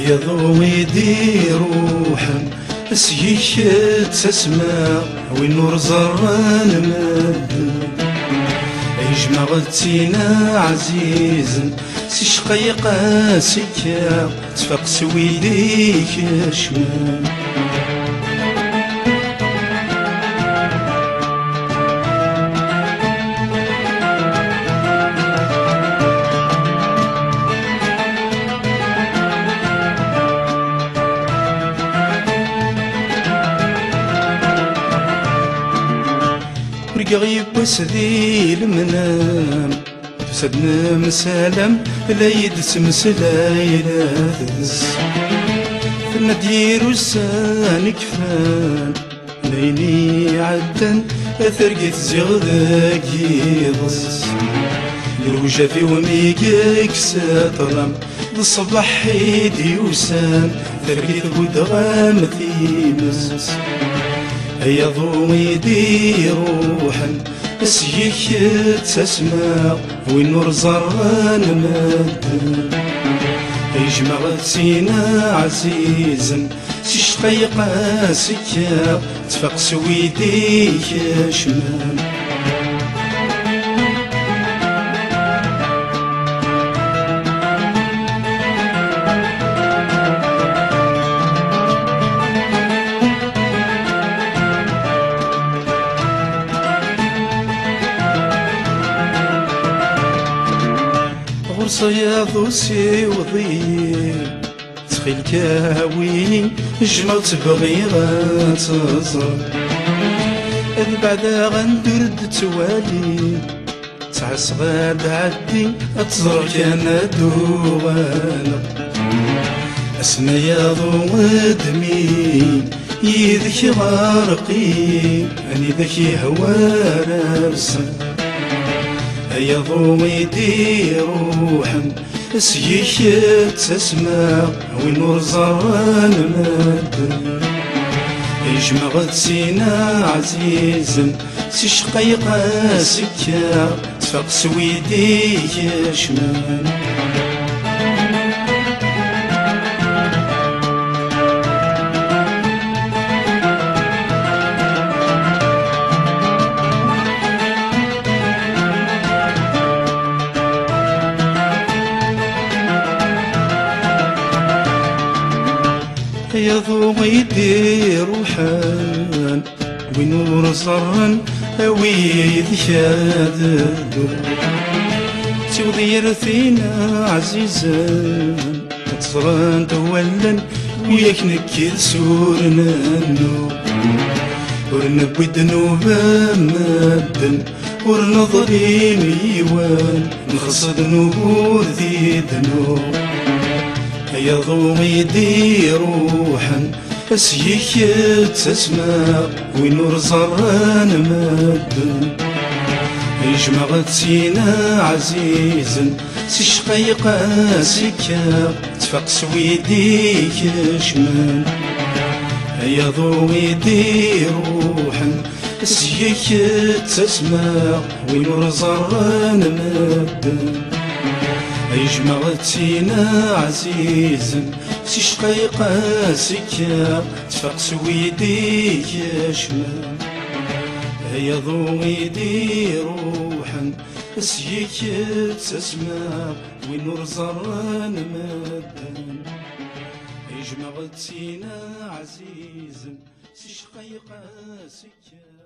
يا ضويدي روحا اسيك تسمع وين نور زران مد يجمع غتينا عزيزا سي شقيقة سكا تفاق سويديك شمال غيب وسدي المنام تسدنا مسالم لا يدسم سلاينا تدس ندير وسان كفان ليني عدن ثرقت زغدك يضس يروجا في وميقك ساترم الصباح حيدي وسان ثرقت قدغام ثيمس يا ضويدي روحا اسيك تسمع وين نور زران مد يجمع غتينا عزيزا سي شقيقة سكا تفاق سويديك شمال صياد وسيوضي تخيل كاوي جمعت بغي غتزر هذ بعدا غندرد توالي تعس غاد عدي اتزر كان دوغانا اسنا يا ضوادمي يذك غارقي اني ذكي هوار رسم يا ضويدي روحا اسيك تسمع وين نور زران مد يجمع غتسينا عزيزا سي شقيقة سكا تفاق سويديك شمال يا ضويدي روحان ونور صرن ويد شادد توضير فينا عزيزا تصران تولا وياك نكد سورنا النور ورنبوي ذنوبا مادن ورنظري ميوان نخصد نور ذي ذنوب يا ضويدي روحا اسيك تسمع وين نور زران مد يجمع غتسينا عزيزا سي شقيقة سكا تفاق سويديك شمال يا ضويدي روحا اسيك تسمع وين نور زران مد يجمع غتينا عزيزا سي شقيقة سكا تفاق سويديك شمال يا ضويدي روحا اسيك تسمع وين نور زران مد يجمع غتينا عزيزا سي شقيقة سكا